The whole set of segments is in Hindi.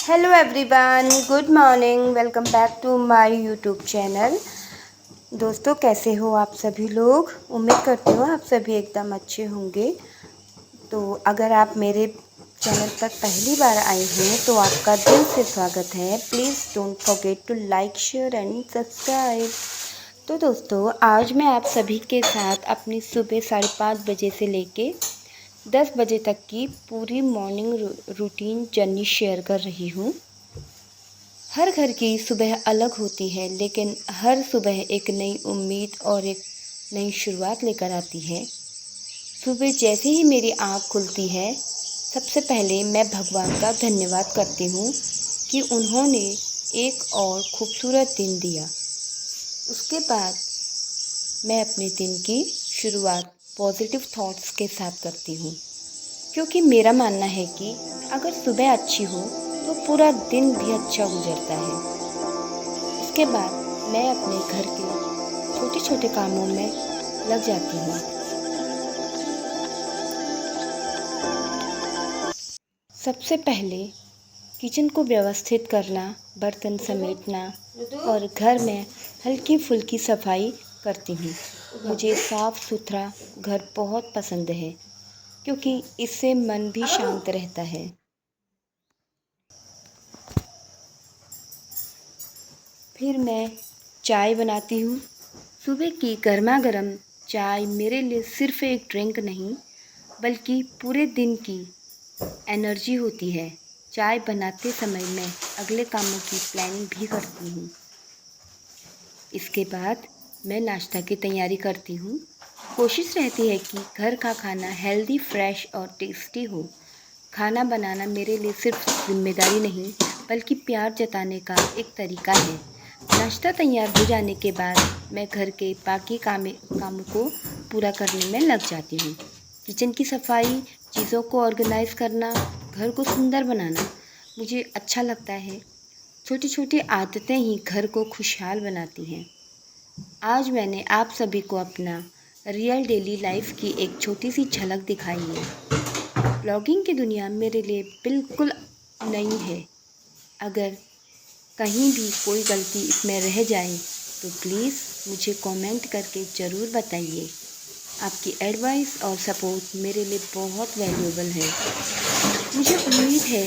Hello everyone, good morning. Welcome back to my YouTube channel. दोस्तों, कैसे हो आप सभी लोग? उम्मीद करती हूँ आप सभी एकदम अच्छे होंगे। तो अगर आप मेरे चैनल पर पहली बार आए हैं तो आपका दिल से स्वागत है। Please don't forget to like, share and subscribe. तो दोस्तों, आज मैं आप सभी के साथ अपनी सुबह 5:30 बजे से लेके 10 बजे तक की पूरी मॉर्निंग रूटीन जर्नी शेयर कर रही हूँ। हर घर की सुबह अलग होती है, लेकिन हर सुबह एक नई उम्मीद और एक नई शुरुआत लेकर आती है। सुबह जैसे ही मेरी आँख खुलती है, सबसे पहले मैं भगवान का धन्यवाद करती हूँ कि उन्होंने एक और खूबसूरत दिन दिया। उसके बाद मैं अपने दिन की शुरुआत पॉजिटिव थॉट्स के साथ करती हूँ, क्योंकि मेरा मानना है कि अगर सुबह अच्छी हो तो पूरा दिन भी अच्छा गुजरता है। इसके बाद मैं अपने घर के छोटे छोटे कामों में लग जाती हूँ। सबसे पहले किचन को व्यवस्थित करना, बर्तन समेटना और घर में हल्की फुल्की सफाई करती हूँ। मुझे साफ़ सुथरा घर बहुत पसंद है, क्योंकि इससे मन भी शांत रहता है। फिर मैं चाय बनाती हूँ। सुबह की गर्मा गर्म चाय मेरे लिए सिर्फ़ एक ड्रिंक नहीं, बल्कि पूरे दिन की एनर्जी होती है। चाय बनाते समय मैं अगले कामों की प्लानिंग भी करती हूँ। इसके बाद मैं नाश्ता की तैयारी करती हूँ। कोशिश रहती है कि घर का खाना हेल्दी, फ्रेश और टेस्टी हो। खाना बनाना मेरे लिए सिर्फ जिम्मेदारी नहीं, बल्कि प्यार जताने का एक तरीका है। नाश्ता तैयार हो जाने के बाद मैं घर के बाकी कामों को पूरा करने में लग जाती हूँ। किचन की सफाई, चीज़ों को ऑर्गेनाइज़ करना, घर को सुंदर बनाना मुझे अच्छा लगता है। छोटी छोटी आदतें ही घर को खुशहाल बनाती हैं। आज मैंने आप सभी को अपना रियल डेली लाइफ की एक छोटी सी झलक दिखाई है। ब्लॉगिंग की दुनिया मेरे लिए बिल्कुल नई है। अगर कहीं भी कोई गलती इसमें रह जाए तो प्लीज़ मुझे कमेंट करके ज़रूर बताइए। आपकी एडवाइस और सपोर्ट मेरे लिए बहुत वैल्यूएबल है। मुझे उम्मीद है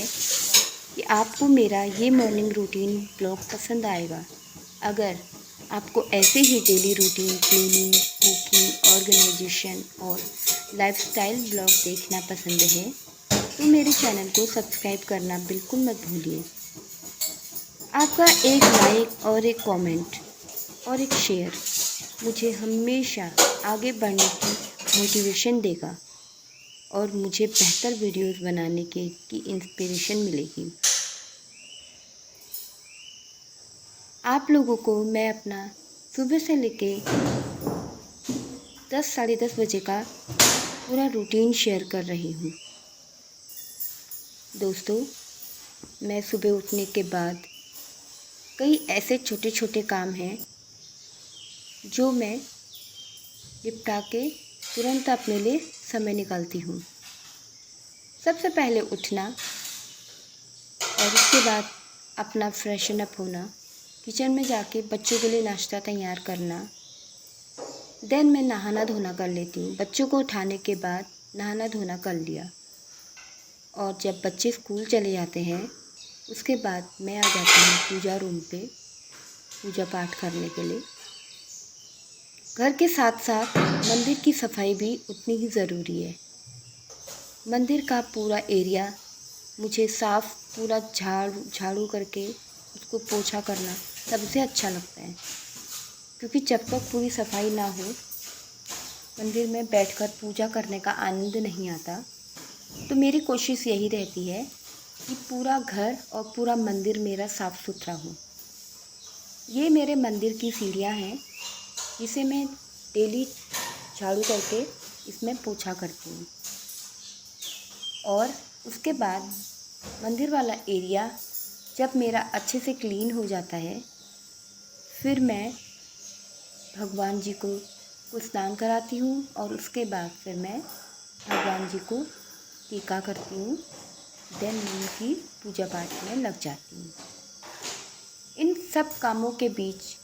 कि आपको मेरा ये मॉर्निंग रूटीन ब्लॉग पसंद आएगा। अगर आपको ऐसे ही daily routine, cleaning, cooking, organisation और लाइफस्टाइल ब्लॉग देखना पसंद है तो मेरे चैनल को सब्सक्राइब करना बिल्कुल मत भूलिए। आपका एक लाइक और एक कमेंट और एक शेयर मुझे हमेशा आगे बढ़ने की मोटिवेशन देगा और मुझे बेहतर वीडियोस बनाने की इंस्पिरेशन मिलेगी। आप लोगों को मैं अपना सुबह से लेके 10 साढ़े 10 बजे का पूरा रूटीन शेयर कर रही हूँ। दोस्तों, मैं सुबह उठने के बाद कई ऐसे छोटे छोटे काम हैं जो मैं निपटा के तुरंत अपने लिए समय निकालती हूँ। सबसे पहले उठना और उसके बाद अपना फ्रेशन अप होना, किचन में जाके बच्चों के लिए नाश्ता तैयार करना। देन मैं नहाना धोना कर लेती हूँ। बच्चों को उठाने के बाद नहाना धोना कर लिया और जब बच्चे स्कूल चले जाते हैं उसके बाद मैं आ जाती हूँ पूजा रूम पे पूजा पाठ करने के लिए। घर के साथ साथ मंदिर की सफाई भी उतनी ही ज़रूरी है। मंदिर का पूरा एरिया मुझे साफ़ पूरा झाड़ू करके उसको पोछा करना सबसे अच्छा लगता है, क्योंकि जब तक पूरी सफाई ना हो मंदिर में बैठकर पूजा करने का आनंद नहीं आता। तो मेरी कोशिश यही रहती है कि पूरा घर और पूरा मंदिर मेरा साफ़ सुथरा हो। ये मेरे मंदिर की सीढ़ियाँ हैं जिसे मैं डेली झाड़ू करके इसमें पोछा करती हूँ। और उसके बाद मंदिर वाला एरिया जब मेरा अच्छे से क्लीन हो जाता है, फिर मैं भगवान जी को स्नान कराती हूँ और उसके बाद फिर मैं भगवान जी को टीका करती हूँ देन मैं उनकी पूजा पाठ में लग जाती हूँ। इन सब कामों के बीच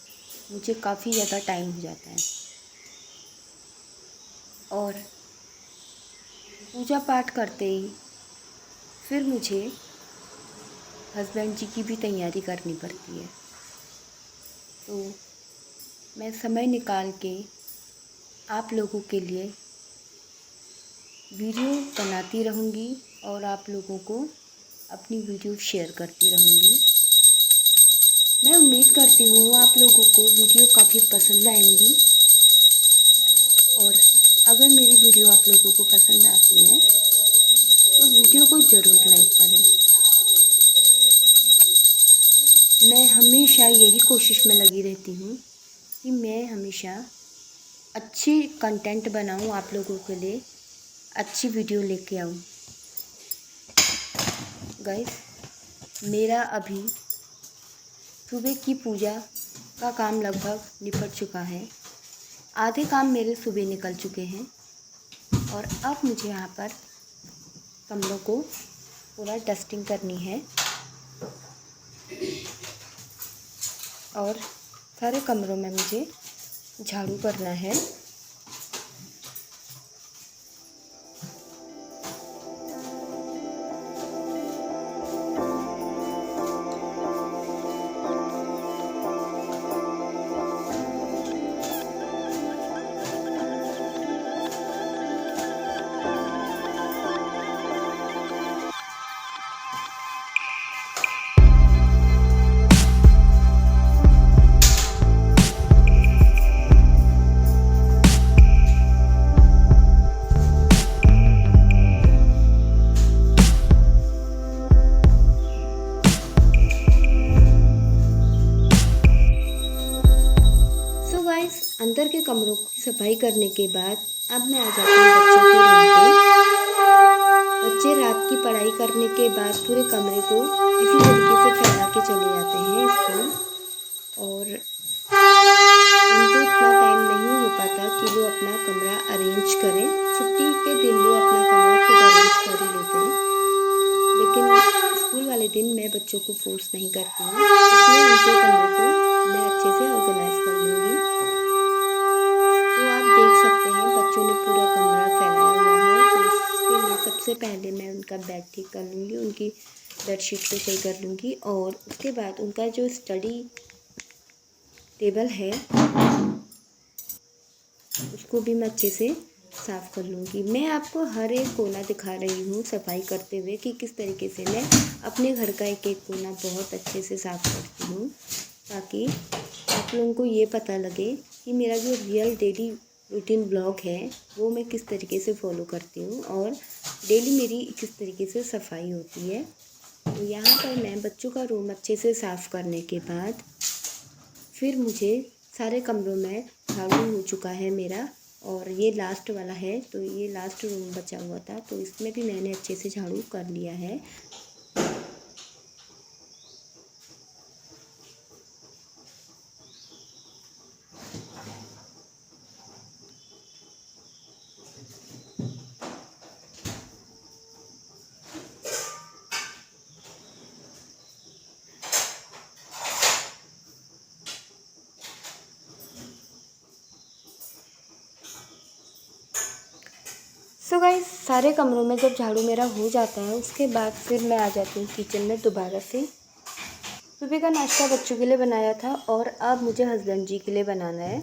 मुझे काफ़ी ज़्यादा टाइम हो जाता है और पूजा पाठ करते ही फिर मुझे हस्बैंड जी की भी तैयारी करनी पड़ती है। तो मैं समय निकाल के आप लोगों के लिए वीडियो बनाती रहूँगी और आप लोगों को अपनी वीडियो शेयर करती रहूँगी। मैं उम्मीद करती हूँ आप लोगों को वीडियो काफ़ी पसंद आएंगी और अगर मेरी वीडियो आप लोगों को पसंद आती है तो वीडियो को ज़रूर लाइक करें। मैं हमेशा यही कोशिश में लगी रहती हूँ कि मैं हमेशा अच्छी कंटेंट बनाऊँ, आप लोगों के लिए अच्छी वीडियो लेके आऊँ। गाइस, मेरा अभी सुबह की पूजा का काम लगभग निपट चुका है। आधे काम मेरे सुबह निकल चुके हैं और अब मुझे यहाँ पर कमरों को पूरा डस्टिंग करनी है और सारे कमरों में मुझे झाड़ू करना है। अंदर के कमरों की सफाई करने के बाद अब मैं आ जाती हूँ बच्चों के रूम पे। बच्चे रात की पढ़ाई करने के बाद पूरे कमरे को इसी तरीके से फैला के चले जाते हैं स्कूल और उनको इतना टाइम नहीं हो पाता कि वो अपना कमरा अरेंज करें। छुट्टी के दिन वो अपना कमरा खुद अरेंज कर ही लेते हैं, लेकिन स्कूल वाले दिन मैं बच्चों को फोर्स नहीं करती हूँ, इसलिए उनके कमरे को मैं अच्छे से ऑर्गेनाइज कर लूँगी। तो आप देख सकते हैं बच्चों ने पूरा कमरा फैलाया हुआ है, तो इसके लिए सबसे पहले मैं उनका बेड ठीक कर लूँगी, उनकी बेडशीट को सही कर लूँगी और उसके बाद उनका जो स्टडी टेबल है उसको भी मैं अच्छे से साफ़ कर लूँगी। मैं आपको हर एक कोना दिखा रही हूँ सफाई करते हुए कि किस तरीके से मैं अपने घर का एक एक कोना बहुत अच्छे से साफ़ करती हूँ, ताकि आप लोगों को ये पता लगे कि मेरा जो रियल डेली रूटीन ब्लॉग है वो मैं किस तरीके से फॉलो करती हूँ और डेली मेरी किस तरीके से सफाई होती है। तो यहाँ पर मैं बच्चों का रूम अच्छे से साफ़ करने के बाद फिर मुझे सारे कमरों में झाड़ू हो चुका है मेरा और ये लास्ट वाला है, तो ये लास्ट रूम बचा हुआ था तो इसमें भी मैंने अच्छे से झाड़ू कर लिया है। सो गाइस, सारे कमरों में जब झाड़ू मेरा हो जाता है उसके बाद फिर मैं आ जाती हूँ किचन में दोबारा से। सुबह का नाश्ता बच्चों के लिए बनाया था और अब मुझे हस्बैंड जी के लिए बनाना है।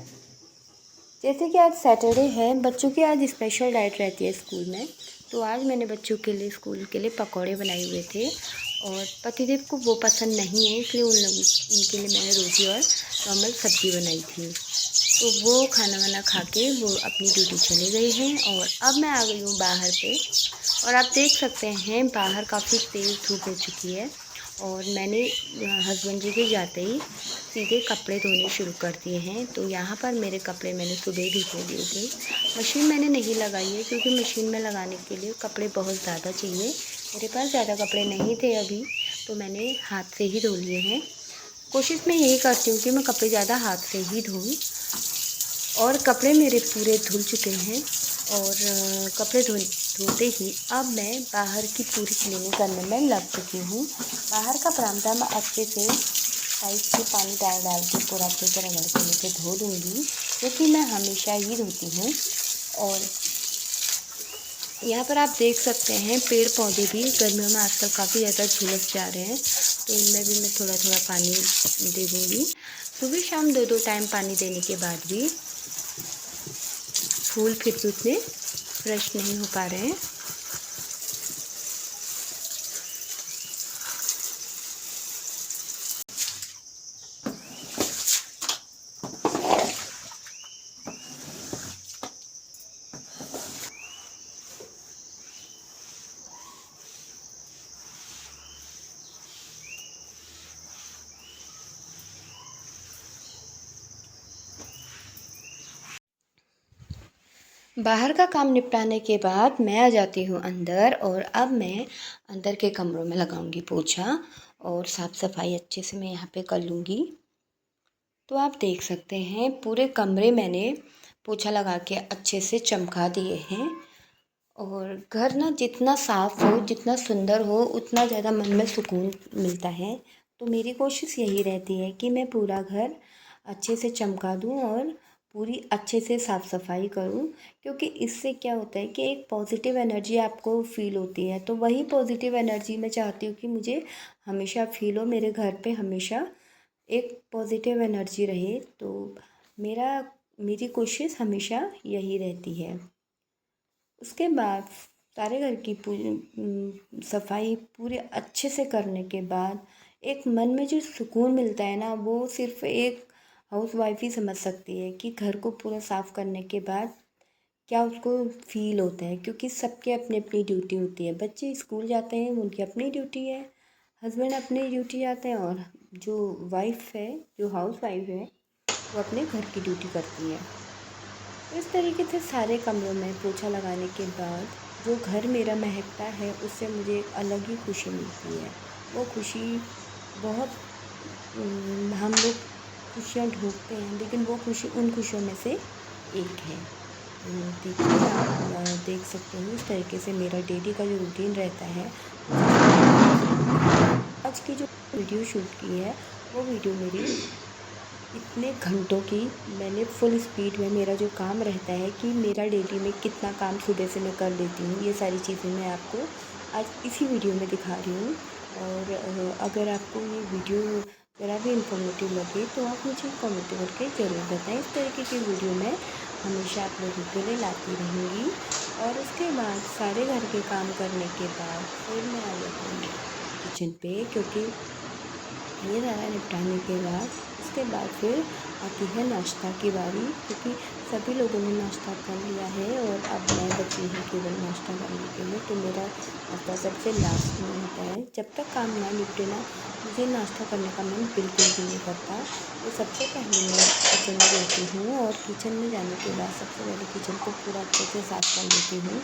जैसे कि आज सैटरडे है, बच्चों की आज स्पेशल डाइट रहती है स्कूल में, तो आज मैंने बच्चों के लिए स्कूल के लिए पकौड़े बनाए हुए थे और पतिदेव को वो पसंद नहीं है, इसलिए उनके लिए मैंने रोटी और नॉर्मल सब्ज़ी बनाई थी। तो वो खाना वाना खा के वो अपनी ड्यूटी चले गए हैं और अब मैं आ गई हूँ बाहर पे और आप देख सकते हैं बाहर काफ़ी तेज़ धूप हो चुकी है और मैंने हस्बैंड जी के जाते ही सीधे कपड़े धोने शुरू कर दिए हैं। तो यहाँ पर मेरे कपड़े मैंने सुबह ही धो दिए थे। मशीन मैंने नहीं लगाई है क्योंकि मशीन में लगाने के लिए कपड़े बहुत ज़्यादा चाहिए, मेरे पास ज़्यादा कपड़े नहीं थे अभी, तो मैंने हाथ से ही धो लिए हैं। कोशिश मैं यही करती हूँ कि मैं कपड़े ज़्यादा हाथ से ही धोऊँ और कपड़े मेरे पूरे धुल चुके हैं और कपड़े धोते ही अब मैं बाहर की पूरी क्लीनिंग करने में लग चुकी हूँ। बाहर का बरामदा मैं अच्छे से पाइप से पानी डाल के पूरा अच्छे से रगड़ के नीचे धो दूँगी, क्योंकि मैं हमेशा ही धोती हूँ। और यहाँ पर आप देख सकते हैं पेड़ पौधे भी गर्मियों में आजकल काफ़ी ज़्यादा झुलस जा रहे हैं, तो इनमें भी मैं थोड़ा थोड़ा पानी दे दूँगी। सुबह शाम 2-2 टाइम पानी देने के बाद भी फूल फिर भी उतने फ्रेश नहीं हो पा रहे हैं। बाहर का काम निपटाने के बाद मैं आ जाती हूँ अंदर, और अब मैं अंदर के कमरों में लगाऊंगी पोछा, और साफ़ सफाई अच्छे से मैं यहाँ पे कर लूँगी। तो आप देख सकते हैं पूरे कमरे मैंने पोछा लगा के अच्छे से चमका दिए हैं। और घर ना जितना साफ़ हो, जितना सुंदर हो, उतना ज़्यादा मन में सुकून मिलता है। तो मेरी कोशिश यही रहती है कि मैं पूरा घर अच्छे से चमका दूँ और पूरी अच्छे से साफ़ सफाई करूँ, क्योंकि इससे क्या होता है कि एक पॉजिटिव एनर्जी आपको फ़ील होती है। तो वही पॉजिटिव एनर्जी मैं चाहती हूँ कि मुझे हमेशा फ़ील हो, मेरे घर पे हमेशा एक पॉजिटिव एनर्जी रहे। तो मेरी कोशिश हमेशा यही रहती है। उसके बाद सारे घर की सफाई पूरे अच्छे से करने के बाद एक मन में जो सुकून मिलता है ना, वो सिर्फ एक हाउसवाइफ ही समझ सकती है कि घर को पूरा साफ़ करने के बाद क्या उसको फ़ील होता है। क्योंकि सबके अपनी अपनी ड्यूटी होती है, बच्चे स्कूल जाते हैं उनकी अपनी ड्यूटी है, हस्बैंड अपनी ड्यूटी जाते हैं, और जो वाइफ है, जो हाउसवाइफ है, वो अपने घर की ड्यूटी करती है। तो इस तरीके से सारे कमरों में पोछा लगाने के बाद जो घर मेरा महकता है, उससे मुझे एक अलग ही खुशी मिलती है। वो खुशी बहुत हम लोग खुशियाँ ढूँढते हैं, लेकिन वो खुशी उन खुशियों में से एक है। देखिए आप देख सकते हैं इस तरीके से मेरा डेली का जो रूटीन रहता है। आज की जो वीडियो शूट की है, वो वीडियो मेरी इतने घंटों की मैंने फुल स्पीड में, मेरा जो काम रहता है कि मेरा डेली में कितना काम सुबह से मैं कर लेती हूँ, ये सारी चीज़ें मैं आपको आज इसी वीडियो में दिखा रही हूँ। और अगर आपको ये वीडियो ज़रा भी इन्फॉर्मेटिव लगे तो आप मुझे कमेंट करके ज़रूर बताएं। इस तरीके की वीडियो मैं हमेशा आप लोगों के लिए लाती रहूँगी। और उसके बाद सारे घर के काम करने के बाद फिर मैं आ जाती हूँ किचन पे, क्योंकि ये सारा निपटाने के बाद उसके बाद फिर आती है नाश्ता की बारी, क्योंकि सभी लोगों ने नाश्ता कर लिया है और अब मैं बची हूँ केवल नाश्ता करने के लिए। तो मेरा नाश्ता सबसे लास्ट में होता है। जब तक काम ना निपटे ना, मुझे नाश्ता करने का मन बिल्कुल भी नहीं करता। तो सबसे पहले मैं किचन में जाती हूँ, और किचन में जाने के बाद सबसे पहले किचन को पूरा अच्छे से साफ़ कर लेती हूँ।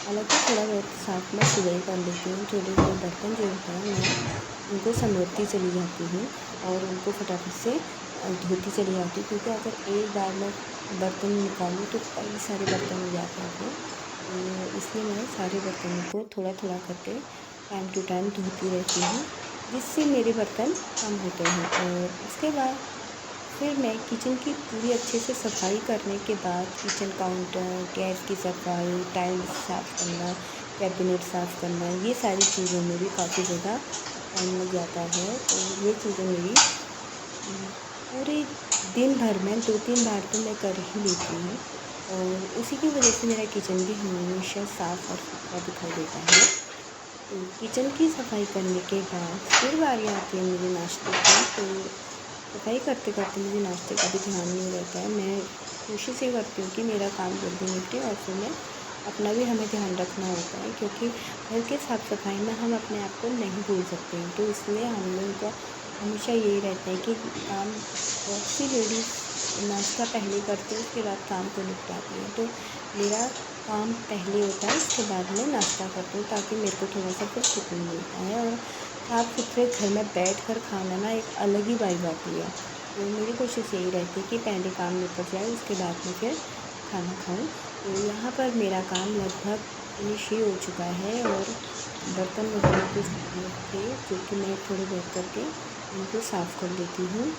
हालाँकि थोड़ा बहुत साफ़ मैं सुबह ही कर लेती हूँ। थोड़े थोड़े बर्तन जो होते हैं मैं उनको समेटती चली जाती हूँ और उनको फटाफट से धोती चली जाती हूँ, क्योंकि अगर एक बार मैं बर्तन निकालूँ तो कई सारे बर्तन हो जाते हैं। तो इसलिए मैं सारे बर्तनों को थोड़ा थोड़ा करके टाइम टू टाइम धोती रहती हूँ, जिससे मेरे बर्तन कम होते हैं। और उसके बाद फिर मैं किचन की पूरी अच्छे से सफाई करने के बाद किचन काउंटर, गैस की सफाई, टाइल्स साफ़ करना, कैबिनेट साफ़ करना, ये सारी चीज़ों में भी काफ़ी ज़्यादा टाइम लग जाता है। तो ये चीज़ें मेरी पूरे दिन भर में 2-3 बार तो मैं कर ही लेती हूँ, और उसी की वजह से मेरा किचन भी हमेशा साफ़ और सुथरा दिखाई देता है। तो किचन की सफाई करने के बाद फिर बारी आती है मेरे नाश्ते की। तो सफाई करते करते मुझे नाश्ते का भी ध्यान नहीं रहता है। मैं कोशिश ये करती हूँ कि मेरा काम जल्दी निपटे, और फिर मैं अपना भी हमें ध्यान रखना होता है, क्योंकि घर के साफ़ सफाई में हम अपने आप को नहीं भूल सकते हैं। तो इसलिए हम लोगों का हमेशा यही रहता है कि काम, बहुत सी लेडीज़ नाश्ता पहले करते हैं, उसके बाद काम को निपटाती हैं। तो मेरा काम पहले होता है, उसके बाद मैं नाश्ता करती हूँ, ताकि मेरे को थोड़ा सा फिर सुकून मिलता है। और साफ़ सुथरे घर में बैठ कर खाना ना एक अलग ही वाइब आती है। तो मेरी कोशिश यही रहती है कि पहले काम निपट जाए, उसके बाद में फिर खाना खाऊँ। तो यहाँ पर मेरा काम लगभग फिनिश ही हो चुका है और बर्तन वगैरह कुछ थे जो कि मैं थोड़ी देर करके उनको साफ़ कर लेती हूँ।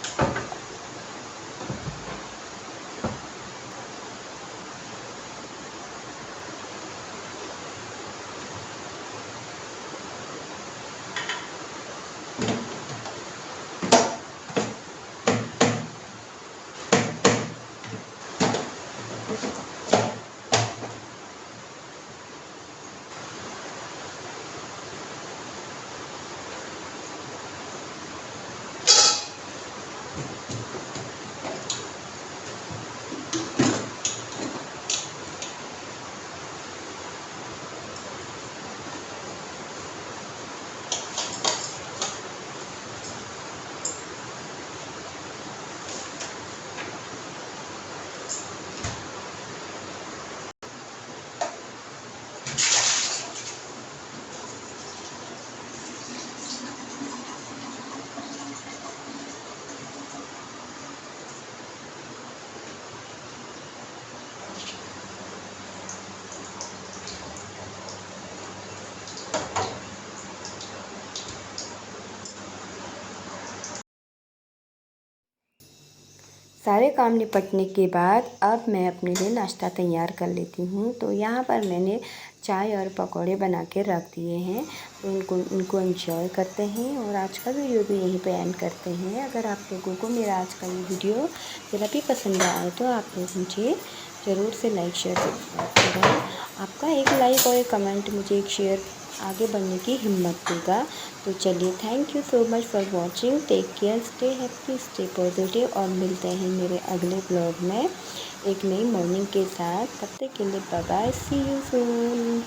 सारे काम निपटने के बाद अब मैं अपने लिए नाश्ता तैयार कर लेती हूँ। तो यहाँ पर मैंने चाय और पकौड़े बना के रख दिए हैं, तो उनको एंजॉय करते हैं और आज का वीडियो भी यहीं पे एंड करते हैं। अगर आप लोगों को मेरा आज का ये वीडियो ज़रा भी पसंद आए तो आप लोग मुझे ज़रूर से लाइक शेयर सब्सक्राइब करें। आपका एक लाइक और एक कमेंट मुझे एक शेयर आगे बढ़ने की हिम्मत देगा। तो चलिए, thank you so much for watching. Take care, stay happy, stay positive और मिलते हैं मेरे अगले ब्लॉग में एक नई मॉर्निंग के साथ। तब तक के लिए bye bye, see you soon.